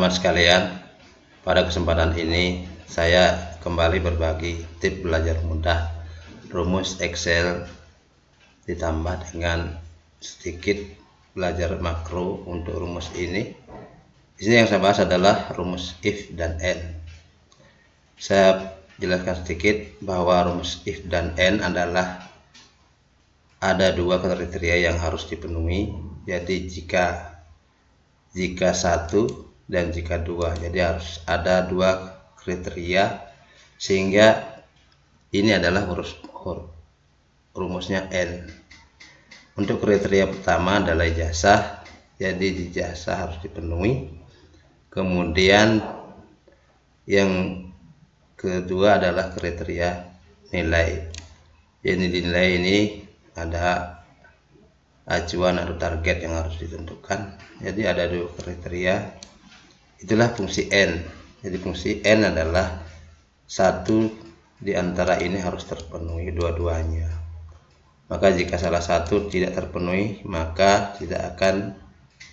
teman-teman sekalian, pada kesempatan ini saya kembali berbagi tips belajar mudah rumus Excel ditambah dengan sedikit belajar makro untuk rumus ini. Di sini yang saya bahas adalah rumus if dan and. Saya jelaskan sedikit bahwa rumus if dan and adalah ada dua kriteria yang harus dipenuhi. Jadi jika satu dan jika dua, jadi harus ada dua kriteria, sehingga ini adalah rumusnya n. Untuk kriteria pertama adalah ijazah, jadi ijazah harus dipenuhi. Kemudian yang kedua adalah kriteria nilai. Jadi nilai ini ada acuan atau target yang harus ditentukan. Jadi ada dua kriteria, itulah fungsi n. Jadi fungsi n adalah satu di antara ini harus terpenuhi dua-duanya. Maka jika salah satu tidak terpenuhi, maka tidak akan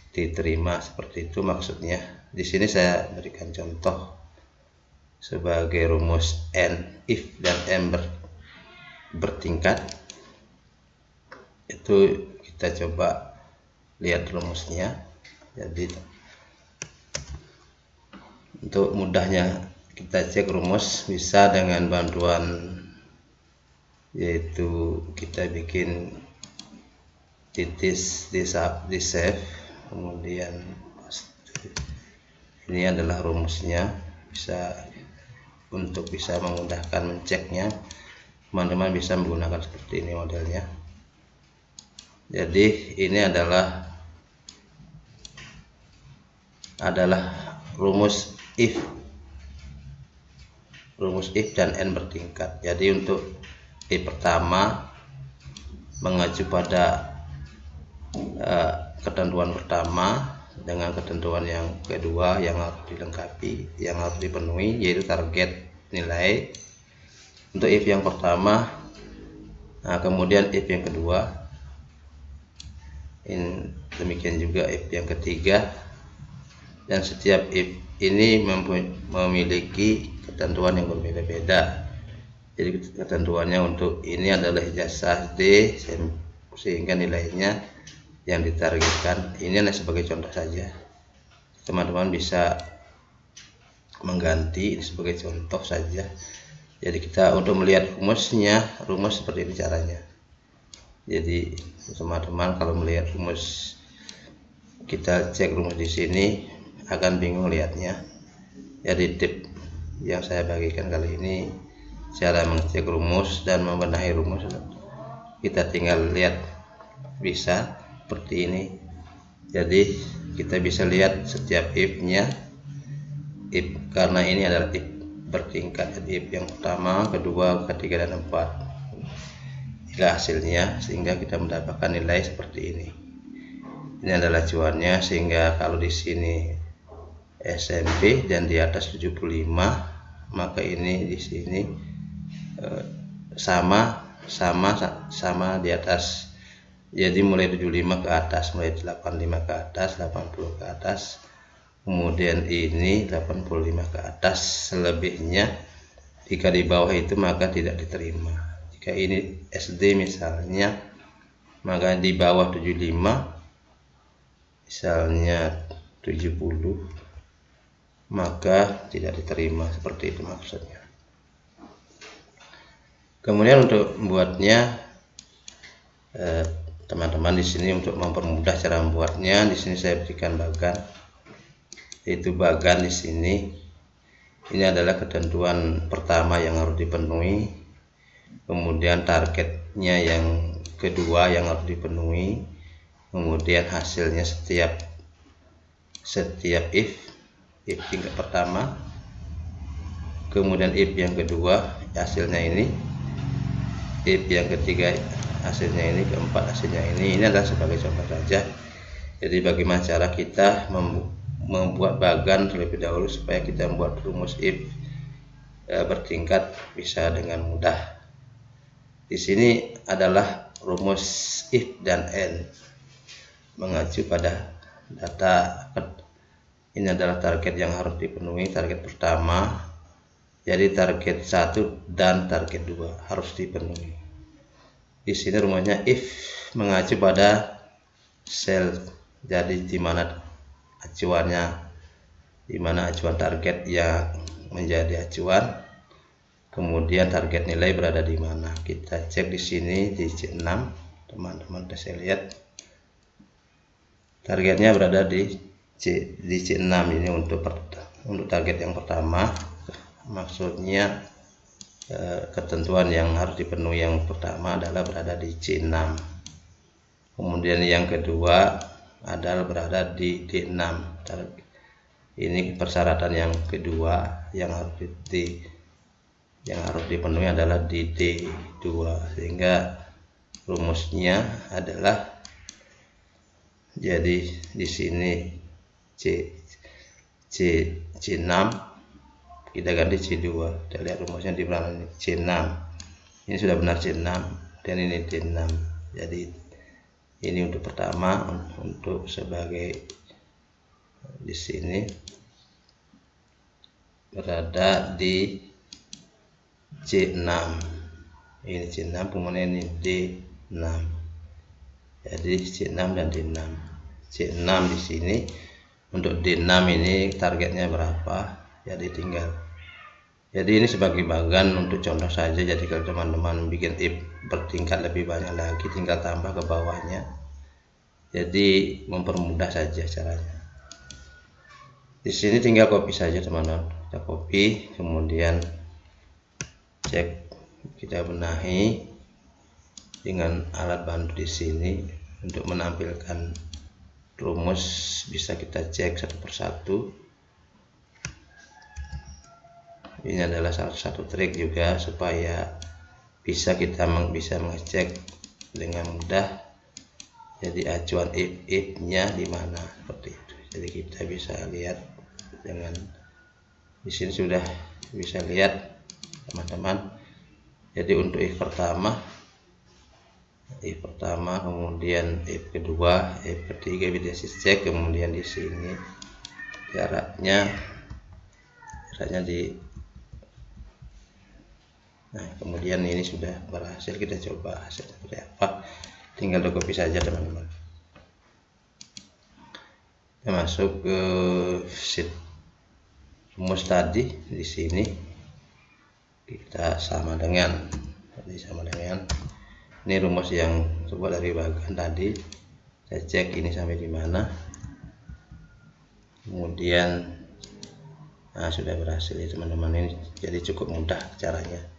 diterima. Seperti itu maksudnya. Di sini saya berikan contoh sebagai rumus n, if dan n bertingkat. Itu kita coba lihat rumusnya. Jadi untuk mudahnya kita cek rumus bisa dengan bantuan, yaitu kita bikin titis di save, kemudian ini adalah rumusnya. Untuk bisa memudahkan menceknya, teman-teman bisa menggunakan seperti ini modelnya. Jadi ini adalah rumus if dan n bertingkat. Jadi untuk if pertama mengacu pada ketentuan pertama dengan ketentuan yang kedua yang harus dilengkapi, yang harus dipenuhi, yaitu target nilai. Untuk if yang pertama, kemudian if yang kedua, demikian juga if yang ketiga, dan setiap if ini memiliki ketentuan yang berbeda-beda. Jadi ketentuannya untuk ini adalah ijazah D, sehingga nilainya yang ditargetkan. Ini hanya sebagai contoh saja, teman-teman bisa mengganti ini sebagai contoh saja. Jadi kita untuk melihat rumus seperti ini caranya. Jadi teman-teman kalau melihat rumus, kita cek rumus di sini akan bingung lihatnya. Jadi tips yang saya bagikan kali ini cara mengecek rumus dan membenahi rumus. Kita tinggal lihat, bisa seperti ini. Jadi kita bisa lihat setiap if-nya, karena ini adalah if bertingkat. Jadi if yang pertama, kedua, ketiga, dan keempat. Inilah hasilnya, sehingga kita mendapatkan nilai seperti ini. Ini adalah acuannya, sehingga kalau di sini SMP dan di atas 75, maka ini di sini sama di atas. Jadi mulai 75 ke atas, mulai 85 ke atas, 80 ke atas, kemudian ini 85 ke atas. Selebihnya jika di bawah itu maka tidak diterima. Jika ini SD misalnya, maka di bawah 75, misalnya 70, maka tidak diterima. Seperti itu maksudnya. Kemudian untuk membuatnya, teman-teman di sini untuk mempermudah cara membuatnya, di sini saya berikan bagan, yaitu bagan di sini. Ini adalah ketentuan pertama yang harus dipenuhi. Kemudian targetnya yang kedua yang harus dipenuhi. Kemudian hasilnya setiap if tingkat pertama, kemudian if yang kedua hasilnya ini, if yang ketiga hasilnya ini, keempat hasilnya ini. Ini adalah sebagai contoh saja. Jadi bagaimana cara kita membuat bagan terlebih dahulu supaya kita membuat rumus if bertingkat bisa dengan mudah. Di sini adalah rumus if dan n mengacu pada data Ini adalah target yang harus dipenuhi, target pertama. Jadi target 1 dan target 2 harus dipenuhi. Di sini rumusnya if mengacu pada sel, jadi di mana acuan target yang menjadi acuan, kemudian target nilai berada di mana. Kita cek di sini di C6, teman-teman bisa lihat targetnya berada di C6. Ini untuk target yang pertama, maksudnya ketentuan yang harus dipenuhi yang pertama adalah berada di C6. Kemudian yang kedua adalah berada di D6. Ini persyaratan yang kedua yang harus dipenuhi adalah di D2, sehingga rumusnya adalah jadi di sini C6 kita ganti C2. Kita lihat rumusnya di belakang C6. Ini sudah benar C6 dan ini D6. Jadi ini untuk pertama, untuk sebagai di sini berada di C6. Ini C6, kemudian ini D6. Jadi C6 dan D6. C6 di sini, untuk D6 ini targetnya berapa? Jadi ini sebagai bagan untuk contoh saja. Jadi kalau teman-teman bikin if bertingkat lebih banyak lagi, tinggal tambah ke bawahnya. Jadi mempermudah saja caranya. Di sini tinggal copy saja teman-teman. Kita copy, kemudian cek, kita benahi dengan alat bantu di sini untuk menampilkan rumus. Bisa kita cek satu persatu. Ini adalah salah satu trik juga supaya bisa mengecek dengan mudah. Jadi acuan if-nya di mana, seperti itu. Jadi kita bisa lihat dengan di sini sudah bisa lihat teman-teman. Jadi untuk if pertama, kemudian if kedua, if ketiga bisa cek. Kemudian di sini jaraknya kemudian ini sudah berhasil. Kita coba hasilnya seperti apa, tinggal copy saja teman-teman. Kita masuk ke sheet rumus tadi. Di sini kita sama dengan ini rumus yang coba dari bagian tadi. Saya cek ini sampai di mana, kemudian sudah berhasil ya teman-teman. Ini jadi cukup mudah caranya.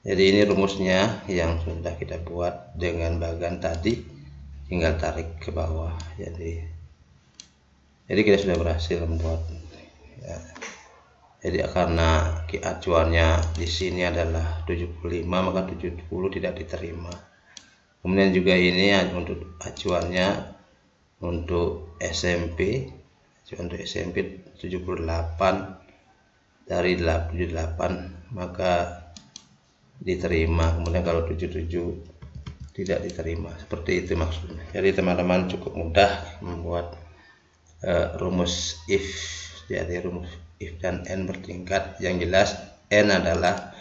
Jadi ini rumusnya yang sudah kita buat dengan bagan tadi, tinggal tarik ke bawah. Jadi kita sudah berhasil membuat ya. Jadi karena acuannya di sini adalah 75, maka 70 tidak diterima. Kemudian juga ini untuk acuannya untuk SMP, untuk SMP 78 dari 78, maka diterima. Kemudian kalau 77 tidak diterima. Seperti itu maksudnya. Jadi teman-teman cukup mudah membuat rumus if. Jadi rumus if dan n bertingkat. Yang jelas n adalah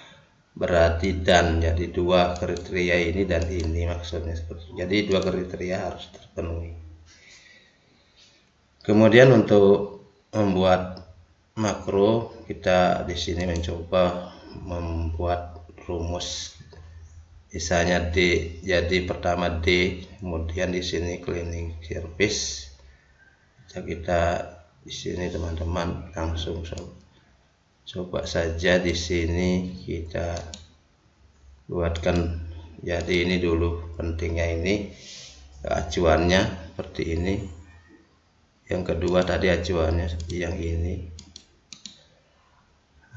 berarti dan, jadi dua kriteria ini dan ini maksudnya seperti itu. Jadi dua kriteria harus terpenuhi. Kemudian untuk membuat makro, kita di sini mencoba membuat rumus, misalnya D. Jadi pertama D, kemudian di sini cleaning service. Kita di sini teman-teman langsung coba saja di sini kita buatkan. Jadi ini dulu pentingnya, ini acuannya seperti ini. Yang kedua tadi acuannya seperti yang ini.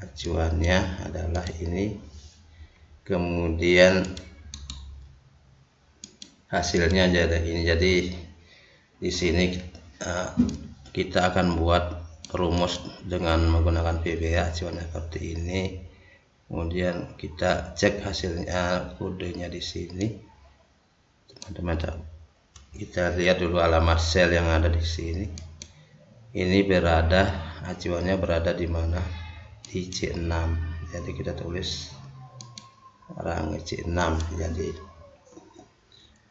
Acuannya adalah ini. Kemudian hasilnya jadi ini. Jadi di sini kita akan buat rumus dengan menggunakan VBA acuannya seperti ini. Kemudian kita cek hasilnya, kodenya di sini. Teman-teman, kita lihat dulu alamat sel yang ada di sini. ini acuannya berada di mana? Di C6. Jadi kita tulis rangka C6. Jadi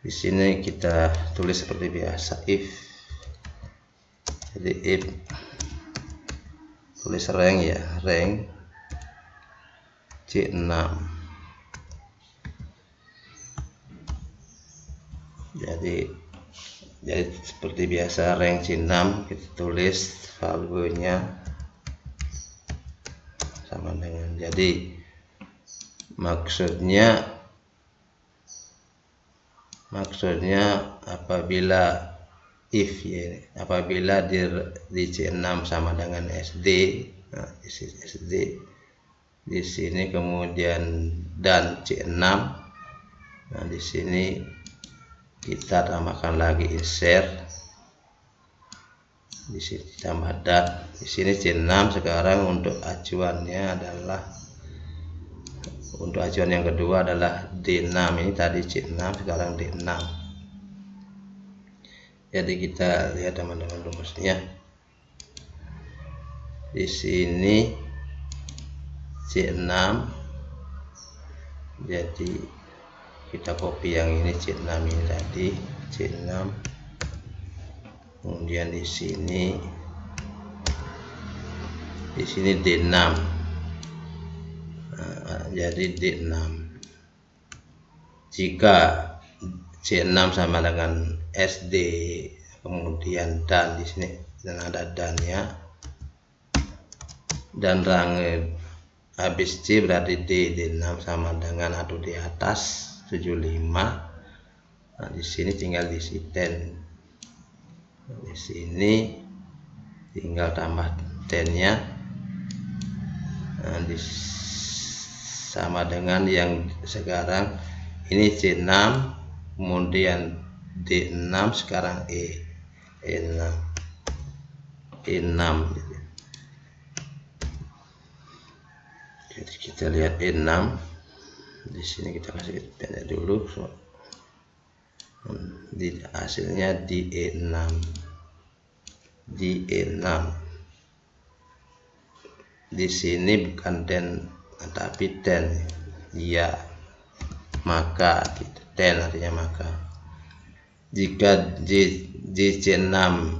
di sini kita tulis seperti biasa if. Jadi if tulis rank ya, rank C6. Jadi seperti biasa rank C6 kita tulis value-nya sama dengan, jadi maksudnya apabila if ya, apabila di C6 sama dengan SD, nah di sini SD, di sini kemudian dan C6, nah di sini kita tambahkan lagi insert, di sini tambah dan, di sini C6. Sekarang untuk acuannya adalah, untuk acuan yang kedua adalah D6. Ini tadi C6, sekarang D6. Jadi kita lihat teman-teman rumusnya. Di sini C6, jadi kita copy yang ini C6 ini tadi C6, kemudian di sini D6. Nah, jadi D6. Jika C6 sama dengan SD, kemudian dan di sini dan ada dannya, dan rangka habis C berarti D6 sama dengan atau di atas 75. Nah, di sini tinggal diisi 10. Di sini tinggal tambah 10-nya. Nah, sama dengan yang sekarang ini C6, kemudian D6, sekarang E6. Jadi kita lihat E6. Di sini kita kasih pendek dulu, di hasilnya di E6, di sini bukan 10 tapi 10 ya, maka 10 artinya maka. Jika C6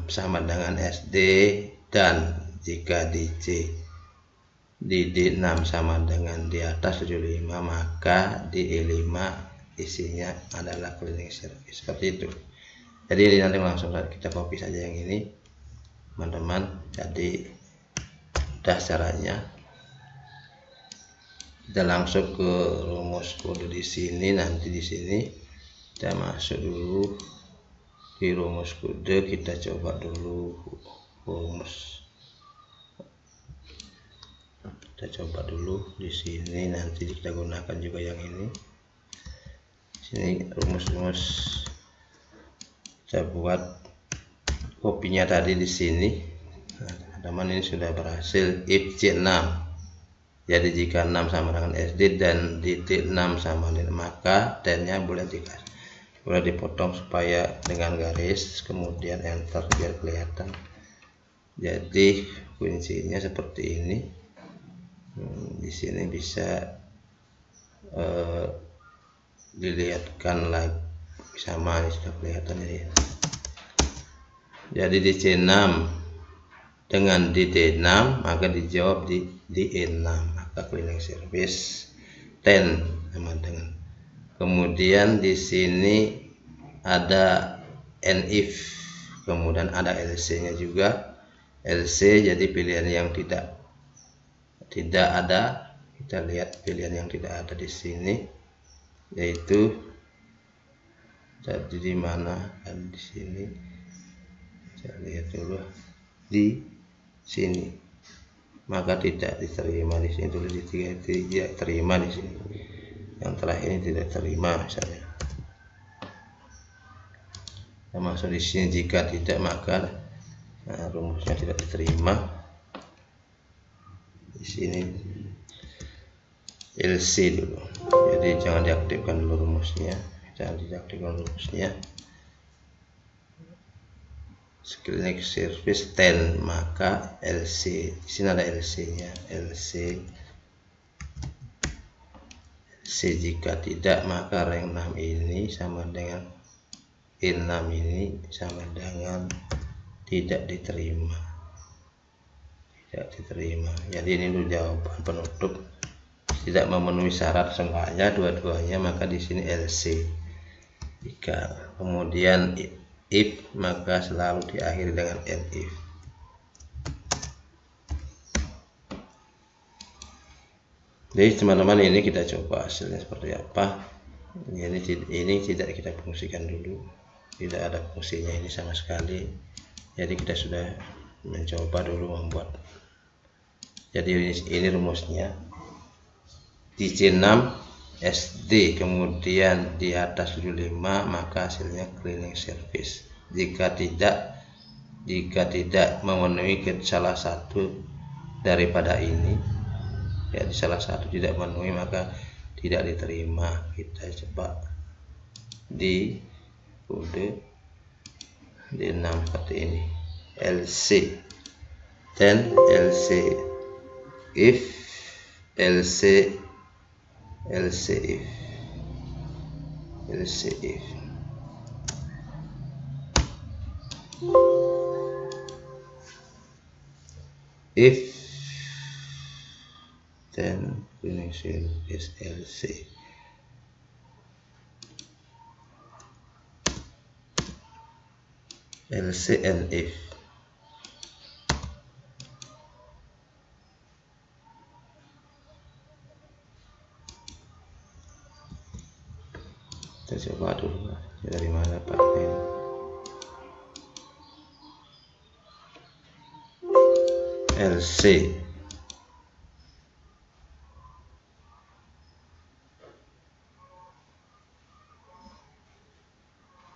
sama dengan SD, dan jika di D6 sama dengan di atas 75, maka di E5 isinya adalah cleaning service. Seperti itu. Jadi ini nanti langsung kita copy saja yang ini, teman-teman. Jadi udah caranya. Kita langsung ke rumus kode di sini. Nanti di sini kita masuk dulu di rumus kode, kita coba dulu rumus. Kita coba dulu di sini, nanti kita gunakan juga yang ini. Sini rumus-rumus kita buat kopinya tadi di sini. Nah, teman-teman, ini sudah berhasil if C6. Jadi jika 6 sama dengan SD dan di D6 sama dengan, maka dan-nya boleh dipotong supaya dengan garis, kemudian enter biar kelihatan. Jadi kuncinya seperti ini. Di sini bisa dilihatkan lagi sama, ini sudah kelihatan ya. Jadi di C6 dengan di D6, maka dijawab di E6, maka cleaning service 10 sama dengan. Kemudian di sini ada NIF, kemudian ada LC-nya juga. LC jadi pilihan yang tidak ada. Kita lihat pilihan yang tidak ada di sini, yaitu jadi di mana, kan di sini. Kita lihat dulu di sini, maka tidak diterima di sini. Tulis di 3 tidak terima di sini. Yang terakhir ini tidak terima misalnya. Kita masuk di sini, jika tidak maka rumusnya tidak diterima. Di sini LC dulu, jadi jangan diaktifkan dulu rumusnya, cleaning service 10, maka LC di sini ada LC-nya. LC jika tidak, maka rank 6 ini sama dengan in 6 ini sama dengan tidak diterima. Jadi ini dulu jawaban penutup, tidak memenuhi syarat seenggaknya dua-duanya, maka di sini LC. Jika kemudian if, maka selalu diakhiri dengan elif. Jadi teman-teman, ini kita coba hasilnya seperti apa. Ini tidak kita fungsikan dulu, tidak ada fungsinya ini sama sekali. Jadi kita sudah mencoba dulu membuat. Jadi ini rumusnya di C6 SD, kemudian di atas 75, maka hasilnya cleaning service. Jika tidak memenuhi salah satu daripada ini, jadi salah satu tidak memenuhi, maka tidak diterima. Kita coba di kode D6 seperti ini. LC, then LC if, LC if. If, then cleaning service LC. LC and if. Kita coba dulu dari mana Pak ini. LC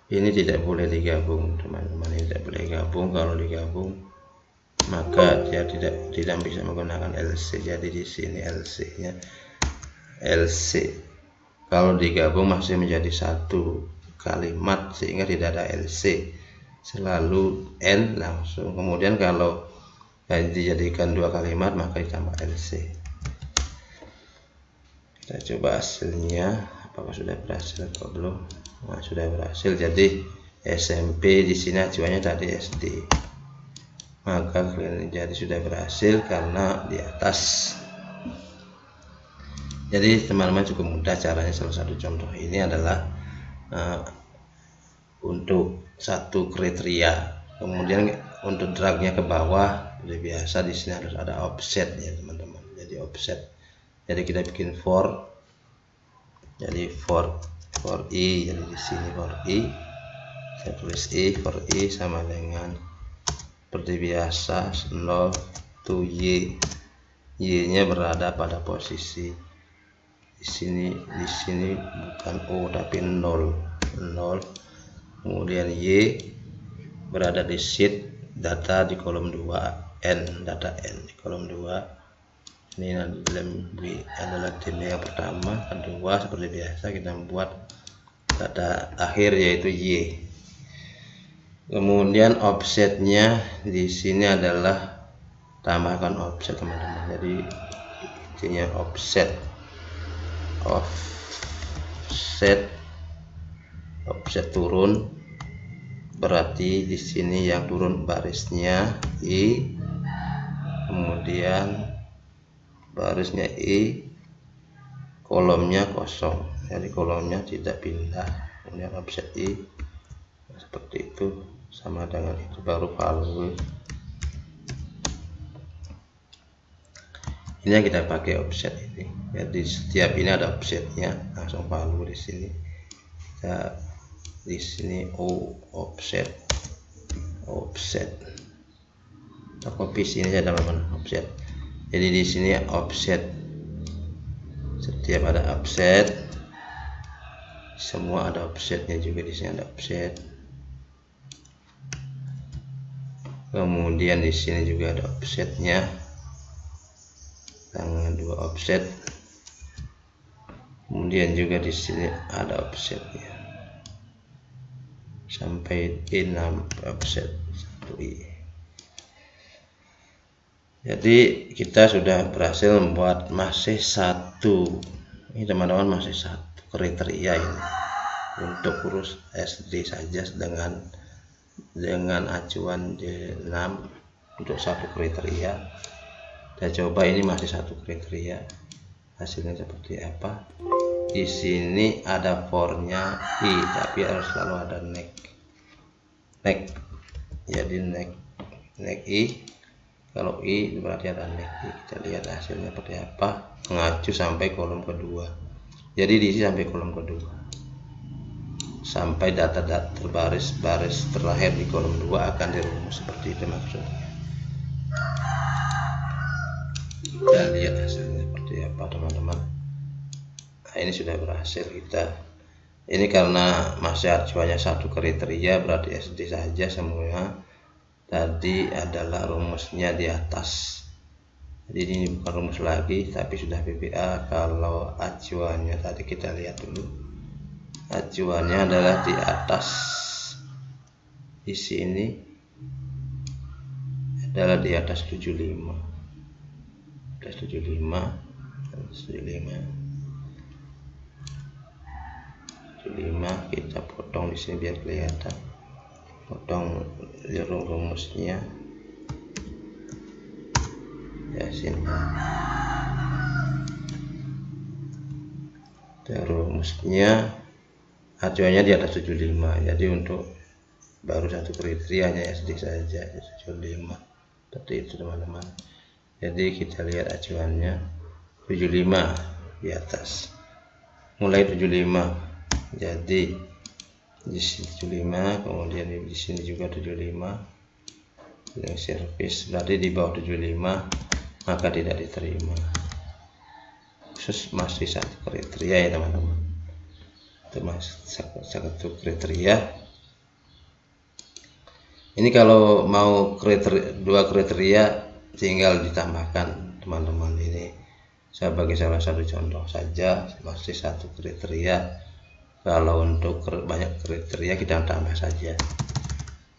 ini tidak boleh digabung, teman-teman. Ini tidak boleh digabung. Kalau digabung, maka dia tidak bisa menggunakan LC. Jadi di sini LC-nya LC. Kalau digabung masih menjadi satu kalimat, sehingga tidak ada LC, selalu N langsung. Kemudian kalau dijadikan dua kalimat, maka ditambah LC. Kita coba hasilnya, apakah sudah berhasil atau belum. Nah, sudah berhasil. Jadi SMP di sini acuannya tadi SD, maka jadi sudah berhasil karena di atas. Jadi teman-teman cukup mudah caranya. Salah satu contoh ini adalah untuk satu kriteria, kemudian untuk dragnya ke bawah seperti biasa. Di sini harus ada offset ya teman-teman. Jadi offset, jadi kita bikin for, jadi for i, jadi di sini for i, saya tulis i, for i sama dengan seperti biasa 0 to y, y-nya berada pada posisi di sini bukan O tapi 0. Kemudian Y berada di sheet data di kolom 2, N data N di kolom 2. Ini adalah tim yang pertama. Kedua, seperti biasa kita membuat data akhir yaitu Y. Kemudian offsetnya di sini adalah tambahkan offset teman-teman. Jadi intinya offset turun, berarti di sini yang turun barisnya I, kemudian barisnya I, kolomnya kosong, jadi kolomnya tidak pindah. Kemudian offset I seperti itu, sama dengan itu, baru value. Ini yang kita pakai offset ini. Jadi setiap ini ada offsetnya, langsung value di sini. Kita di sini offset. Kita copy sini saja teman-teman, offset. Jadi di sini offset, setiap ada offset, semua ada offsetnya juga. Di sini ada offset. Kemudian di sini juga ada offsetnya, tanggal 2 offset. Kemudian juga di sini ada offsetnya sampai 6 offset, 1I. Jadi kita sudah berhasil membuat masih satu, ini teman-teman, masih satu kriteria ini untuk kursus SD saja dengan acuan D6 untuk satu kriteria. Kita coba, ini masih satu kriteria, hasilnya seperti apa. Di sini ada for-nya I, tapi harus selalu ada next. Jadi next I, kalau I berarti ada next I. Kita lihat hasilnya seperti apa, mengacu sampai kolom kedua. Jadi diisi sampai kolom kedua, sampai data-data baris terakhir di kolom 2 akan dirumus seperti itu maksudnya. Kita lihat hasilnya seperti apa teman-teman. Nah, ini sudah berhasil kita. Ini karena masih acuannya satu kriteria, berarti SD saja semua. Tadi adalah rumusnya di atas. Jadi ini bukan rumus lagi, tapi sudah PPA. Kalau acuannya tadi kita lihat dulu. Acuannya adalah di atas. Di sini adalah di atas 75. Atas 75. 75 kita potong di sini biar kelihatan. Potong rumusnya ya, sini rumusnya acuannya di atas 75. Jadi untuk baru satu kriteria hanya SD saja 75, seperti itu teman-teman. Jadi kita lihat acuannya 75 di atas, mulai 75. Jadi di sini 75, kemudian di sini juga 75. Yang servis berarti di bawah 75 maka tidak diterima. Khusus masih satu kriteria ya teman-teman. Itu masih satu kriteria. Ini kalau mau dua kriteria tinggal ditambahkan teman-teman. Ini saya bagi salah satu contoh saja, masih satu kriteria. Kalau untuk banyak kriteria kita tambah saja.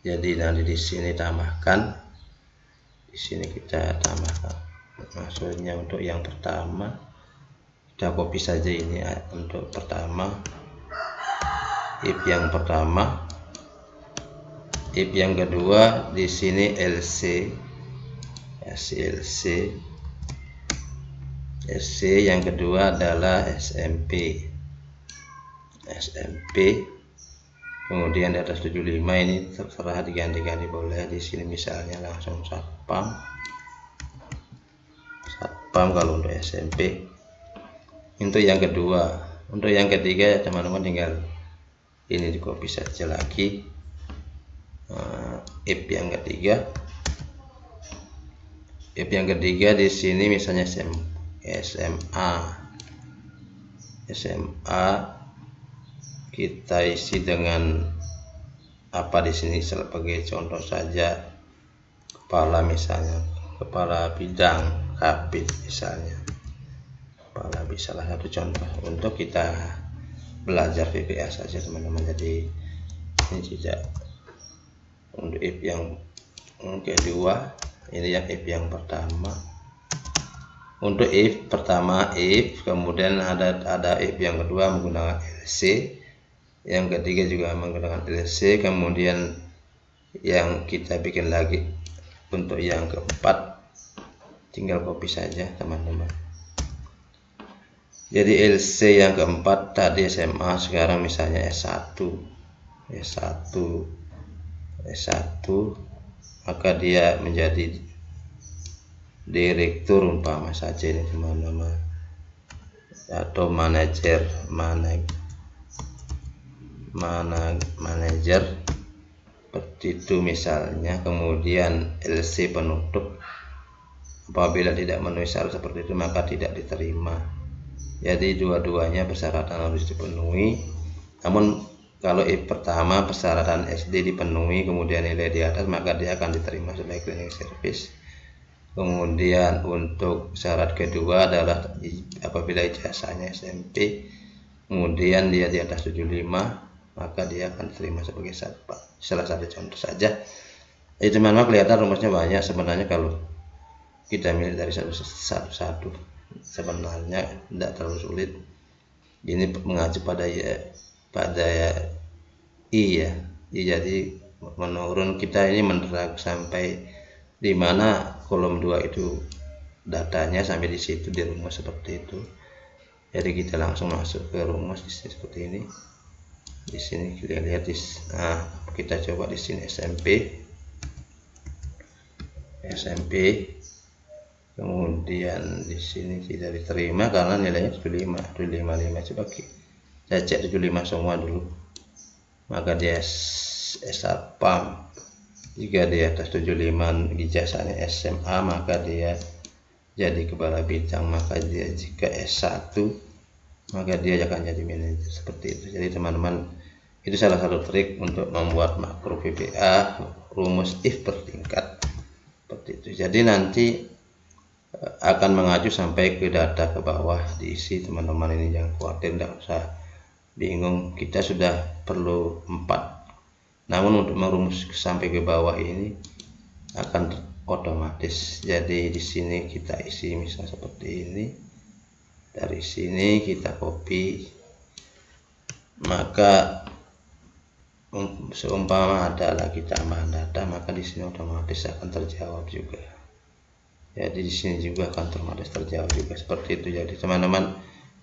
Jadi nanti di sini tambahkan, di sini kita tambahkan. Maksudnya untuk yang pertama kita copy saja ini untuk pertama, if yang pertama, if yang kedua di sini LC, SC yang kedua adalah SMP, kemudian di atas 75 ini terserah diganti-ganti boleh. Di sini misalnya langsung satpam kalau untuk SMP. Untuk yang kedua, untuk yang ketiga teman-teman tinggal ini di copy saja lagi. If yang ketiga di sini misalnya SMA kita isi dengan apa di sini sebagai contoh saja, kepala misalnya, kepala bidang kabit misalnya, kepala bisa salah satu contoh untuk kita belajar PPA saja teman-teman. Jadi ini tidak untuk if yang kedua, ini yang if yang pertama. Untuk if pertama if, kemudian ada if yang kedua menggunakan LC, yang ketiga juga menggunakan LC, kemudian yang kita bikin lagi untuk yang keempat tinggal copy saja teman-teman. Jadi LC yang keempat tadi SMA, sekarang misalnya S1, maka dia menjadi direktur umpama saja ini teman-teman, atau manajer seperti itu misalnya. Kemudian LC penutup, apabila tidak memenuhi syarat seperti itu maka tidak diterima. Jadi dua-duanya persyaratan harus dipenuhi. Namun kalau pertama persyaratan SD dipenuhi kemudian nilai di atas, maka dia akan diterima sebagai cleaning service. Kemudian untuk syarat kedua adalah apabila ijazahnya SMP kemudian dia di atas 75, maka dia akan diterima sebagai satpam. Salah satu contoh saja. teman-teman kelihatan rumusnya banyak sebenarnya. Kalau kita milih dari satu-satu sebenarnya tidak terlalu sulit. Ini mengacu pada I ya. Jadi menurun kita ini mendrag sampai di mana kolom 2 itu datanya, sampai di situ di rumus seperti itu. Jadi kita langsung masuk ke rumus di sini seperti ini. Di sini kita lihat kita coba di sini SMP, kemudian di sini tidak diterima karena nilainya 755. Coba kita cek 75 semua dulu, maka dia S-Satpam. Jika di atas 75 ijazahnya SMA, maka dia jadi kepala bidang. Maka dia jika S1, maka dia akan jadi manajer, seperti itu. Jadi teman-teman, itu salah satu trik untuk membuat makro VBA rumus if bertingkat seperti itu. Jadi nanti akan mengacu sampai ke data ke bawah diisi. Teman-teman ini jangan khawatir, tidak usah bingung. Kita sudah perlu 4. Namun untuk merumus sampai ke bawah ini akan otomatis. Jadi di sini kita isi misal seperti ini. Dari sini kita copy. Maka seumpama ada lagi tambahan data, maka di sini otomatis akan terjawab juga. Jadi di sini juga akan otomatis terjawab juga seperti itu. Jadi teman-teman,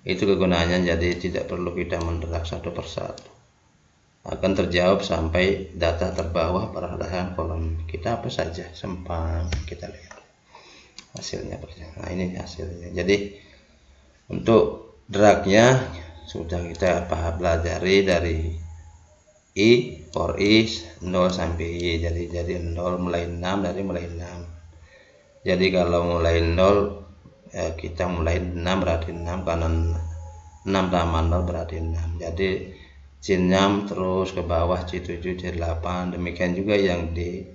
itu kegunaannya. Jadi tidak perlu kita mendrag satu persatu, akan terjawab sampai data terbawah berdasarkan kolom kita apa saja. Sempang kita lihat hasilnya. Nah ini hasilnya. Jadi untuk dragnya sudah kita pelajari dari I, for I 0 sampai I. Jadi 0 mulai 6, dari mulai 6. Jadi kalau mulai 0 kita mulai 6 berarti 6, karena 6 tambah 0 berarti 6. Jadi C6 terus ke bawah, C7, C8, demikian juga yang di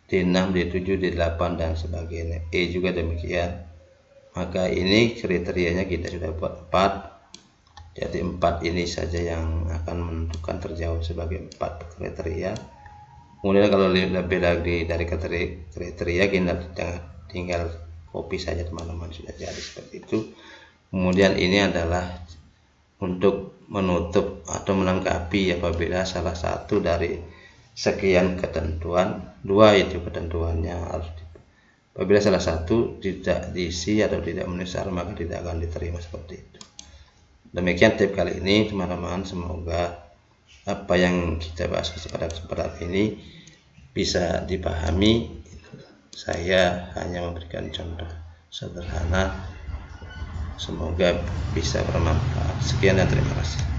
D6, D7, D8 dan sebagainya. E juga demikian. Maka ini kriterianya kita sudah buat 4. Jadi 4 ini saja yang akan menentukan terjawab sebagai 4 kriteria. Kemudian kalau lebih lagi dari kriteria, kita tinggal copy saja teman-teman, sudah jadi seperti itu. Kemudian ini adalah untuk menutup atau melengkapi apabila salah satu dari sekian ketentuan, 2 itu ketentuannya harus apabila salah satu tidak diisi atau tidak memenuhi syarat, maka tidak akan diterima, seperti itu. Demikian tip kali ini teman-teman. Semoga apa yang kita bahas pada kesempatan ini bisa dipahami. Saya hanya memberikan contoh sederhana, semoga bisa bermanfaat. Sekian dan terima kasih.